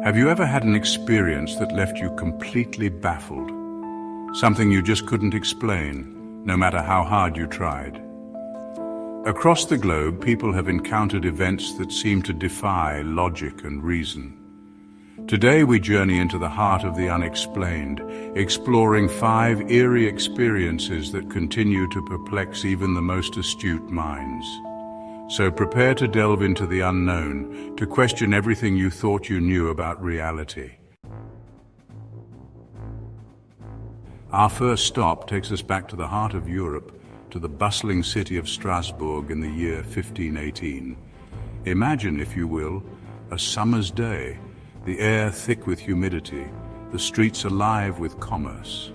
Have you ever had an experience that left you completely baffled? Something you just couldn't explain, no matter how hard you tried? Across the globe, people have encountered events that seem to defy logic and reason. Today we journey into the heart of the unexplained, exploring 5 eerie experiences that continue to perplex even the most astute minds. So prepare to delve into the unknown, to question everything you thought you knew about reality. Our first stop takes us back to the heart of Europe, to the bustling city of Strasbourg in the year 1518. Imagine, if you will, a summer's day, the air thick with humidity, the streets alive with commerce.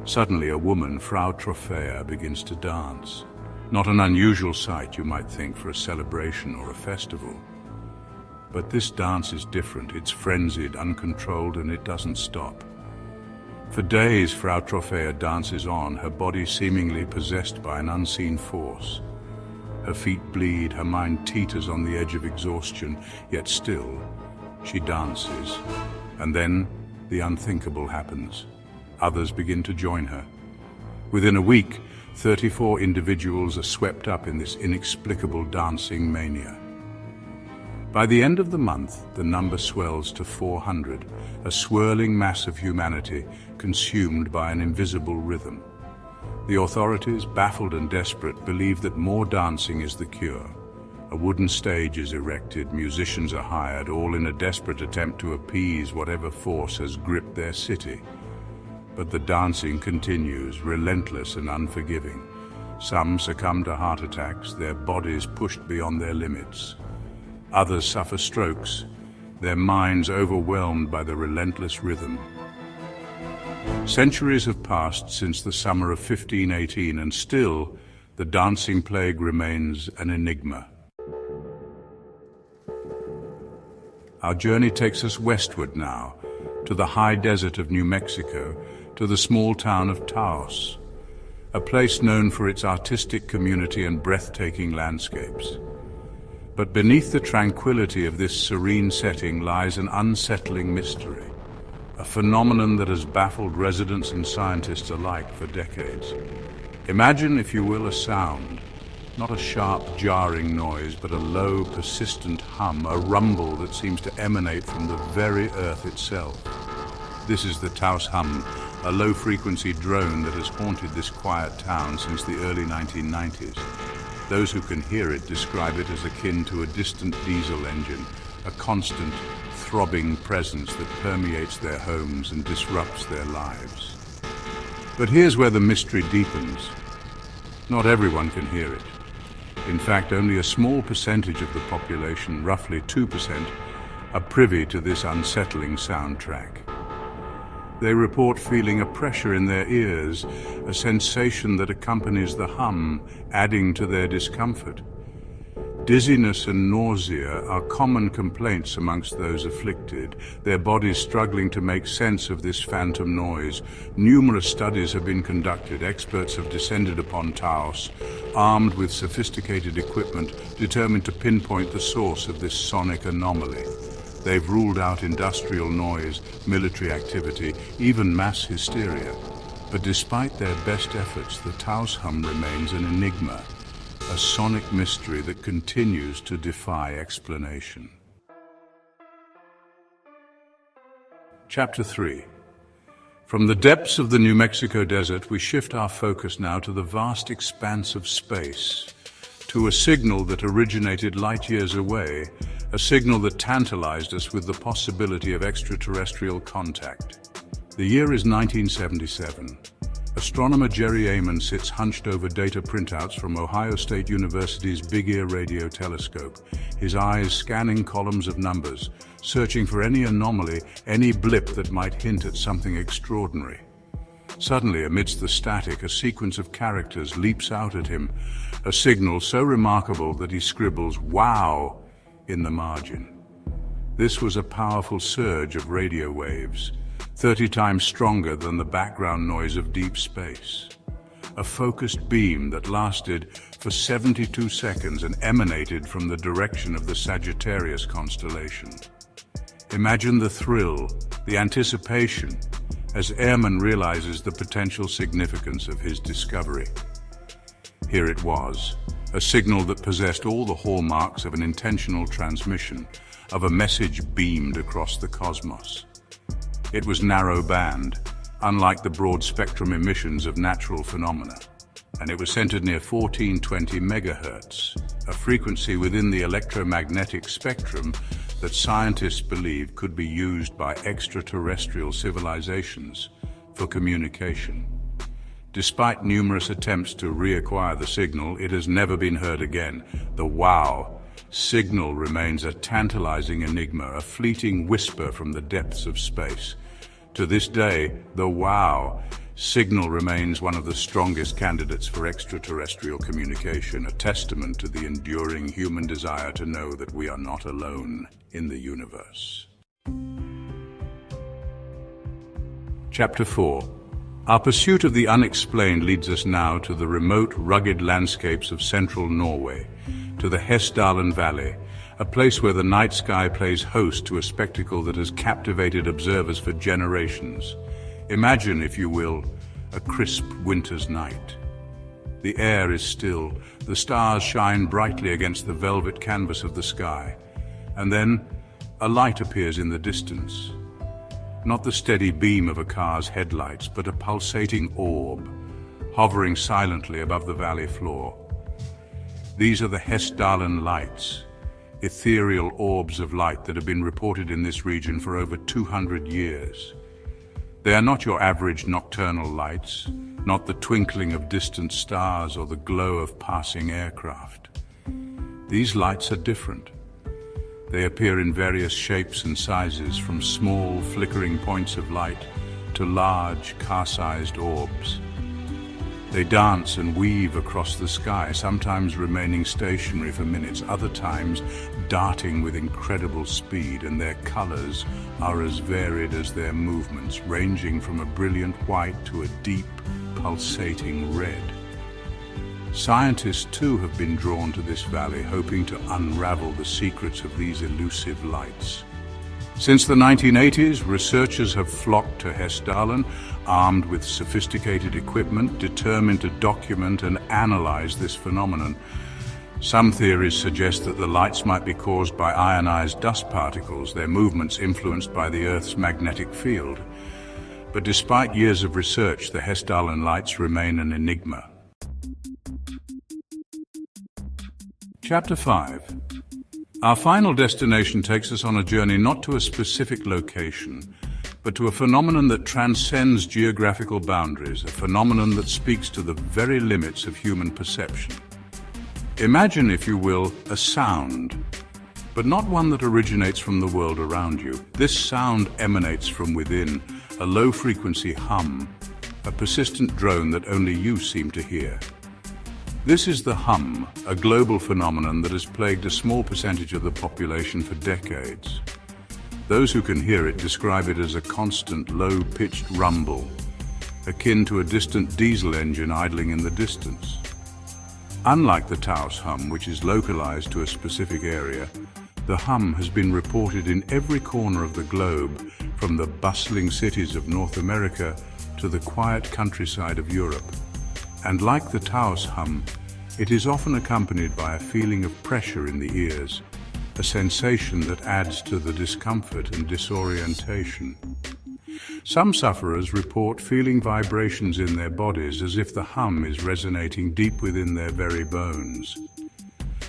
Suddenly a woman, Frau Trophäa, begins to dance. Not an unusual sight, you might think, for a celebration or a festival. But this dance is different. It's frenzied, uncontrolled, and it doesn't stop. For days, Frau Trophäa dances on, her body seemingly possessed by an unseen force. Her feet bleed, her mind teeters on the edge of exhaustion, yet still, she dances. And then, the unthinkable happens. Others begin to join her. Within a week, 34 individuals are swept up in this inexplicable dancing mania. By the end of the month, the number swells to 400, a swirling mass of humanity consumed by an invisible rhythm. The authorities, baffled and desperate, believe that more dancing is the cure. A wooden stage is erected, musicians are hired, all in a desperate attempt to appease whatever force has gripped their city. But the dancing continues, relentless and unforgiving. Some succumb to heart attacks, their bodies pushed beyond their limits. Others suffer strokes, their minds overwhelmed by the relentless rhythm. Centuries have passed since the summer of 1518, and still the dancing plague remains an enigma. Our journey takes us westward now, to the high desert of New Mexico, to the small town of Taos, a place known for its artistic community and breathtaking landscapes. But beneath the tranquility of this serene setting lies an unsettling mystery, a phenomenon that has baffled residents and scientists alike for decades. Imagine, if you will, a sound, not a sharp, jarring noise, but a low, persistent hum, a rumble that seems to emanate from the very earth itself. This is the Taos Hum, a low-frequency drone that has haunted this quiet town since the early 1990s. Those who can hear it describe it as akin to a distant diesel engine, a constant, throbbing presence that permeates their homes and disrupts their lives. But here's where the mystery deepens. Not everyone can hear it. In fact, only a small percentage of the population, roughly 2%, are privy to this unsettling soundtrack. They report feeling a pressure in their ears, a sensation that accompanies the hum, adding to their discomfort. Dizziness and nausea are common complaints amongst those afflicted, their bodies struggling to make sense of this phantom noise. Numerous studies have been conducted. Experts have descended upon Taos, armed with sophisticated equipment, determined to pinpoint the source of this sonic anomaly. They've ruled out industrial noise, military activity, even mass hysteria. But despite their best efforts, the Taos Hum remains an enigma, a sonic mystery that continues to defy explanation. Chapter 3. From the depths of the New Mexico desert, we shift our focus now to the vast expanse of space, to a signal that originated light years away, a signal that tantalized us with the possibility of extraterrestrial contact. The year is 1977. Astronomer Jerry Amon sits hunched over data printouts from Ohio State University's Big Ear radio telescope, his eyes scanning columns of numbers, searching for any anomaly, any blip that might hint at something extraordinary. Suddenly, amidst the static, a sequence of characters leaps out at him, a signal so remarkable that he scribbles "Wow" in the margin. This was a powerful surge of radio waves, 30 times stronger than the background noise of deep space. A focused beam that lasted for 72 seconds and emanated from the direction of the Sagittarius constellation. Imagine the thrill, the anticipation, as Airman realizes the potential significance of his discovery. Here it was, a signal that possessed all the hallmarks of an intentional transmission, of a message beamed across the cosmos. It was narrow band, unlike the broad-spectrum emissions of natural phenomena, and it was centered near 1420 megahertz, a frequency within the electromagnetic spectrum that scientists believe could be used by extraterrestrial civilizations for communication. Despite numerous attempts to reacquire the signal, it has never been heard again. The wow signal remains a tantalizing enigma, a fleeting whisper from the depths of space. To this day, the wow signal remains one of the strongest candidates for extraterrestrial communication, a testament to the enduring human desire to know that we are not alone in the universe. Chapter 4. Our pursuit of the unexplained leads us now to the remote, rugged landscapes of central Norway, to the Hessdalen Valley, a place where the night sky plays host to a spectacle that has captivated observers for generations. Imagine, if you will, a crisp winter's night. The air is still, the stars shine brightly against the velvet canvas of the sky, and then a light appears in the distance. Not the steady beam of a car's headlights, but a pulsating orb, hovering silently above the valley floor. These are the Hessdalen Lights, ethereal orbs of light that have been reported in this region for over 200 years. They are not your average nocturnal lights, not the twinkling of distant stars or the glow of passing aircraft. These lights are different. They appear in various shapes and sizes, from small, flickering points of light to large, car-sized orbs. They dance and weave across the sky, sometimes remaining stationary for minutes, other times darting with incredible speed, and their colors are as varied as their movements, ranging from a brilliant white to a deep, pulsating red. Scientists too have been drawn to this valley, hoping to unravel the secrets of these elusive lights. Since the 1980s, researchers have flocked to Hessdalen, armed with sophisticated equipment, determined to document and analyze this phenomenon. Some theories suggest that the lights might be caused by ionized dust particles, their movements influenced by the Earth's magnetic field. But despite years of research, the Hessdalen Lights remain an enigma. Chapter 5. Our final destination takes us on a journey not to a specific location, but to a phenomenon that transcends geographical boundaries, a phenomenon that speaks to the very limits of human perception. Imagine, if you will, a sound, but not one that originates from the world around you. This sound emanates from within, a low-frequency hum, a persistent drone that only you seem to hear. This is the hum, a global phenomenon that has plagued a small percentage of the population for decades. Those who can hear it describe it as a constant, low-pitched rumble, akin to a distant diesel engine idling in the distance. Unlike the Taos Hum, which is localized to a specific area, the hum has been reported in every corner of the globe, from the bustling cities of North America to the quiet countryside of Europe. And like the Taos Hum, it is often accompanied by a feeling of pressure in the ears, a sensation that adds to the discomfort and disorientation. Some sufferers report feeling vibrations in their bodies as if the hum is resonating deep within their very bones.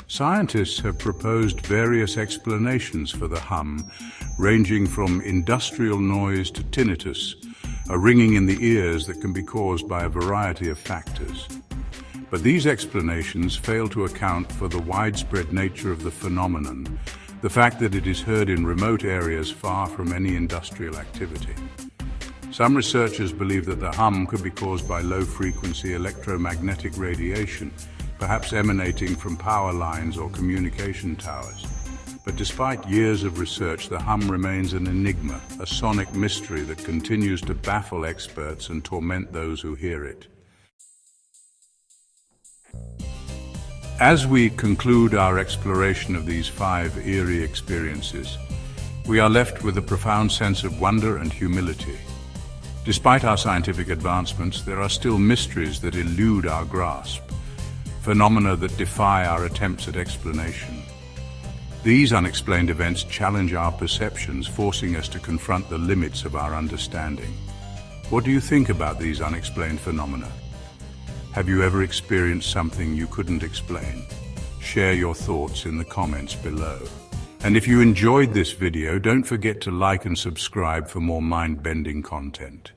Scientists have proposed various explanations for the hum, ranging from industrial noise to tinnitus, a ringing in the ears that can be caused by a variety of factors. But these explanations fail to account for the widespread nature of the phenomenon, the fact that it is heard in remote areas far from any industrial activity. Some researchers believe that the hum could be caused by low-frequency electromagnetic radiation, perhaps emanating from power lines or communication towers. But despite years of research, the hum remains an enigma, a sonic mystery that continues to baffle experts and torment those who hear it. As we conclude our exploration of these 5 eerie experiences, we are left with a profound sense of wonder and humility. Despite our scientific advancements, there are still mysteries that elude our grasp, phenomena that defy our attempts at explanation. These unexplained events challenge our perceptions, forcing us to confront the limits of our understanding. What do you think about these unexplained phenomena? Have you ever experienced something you couldn't explain? Share your thoughts in the comments below. And if you enjoyed this video, don't forget to like and subscribe for more mind-bending content.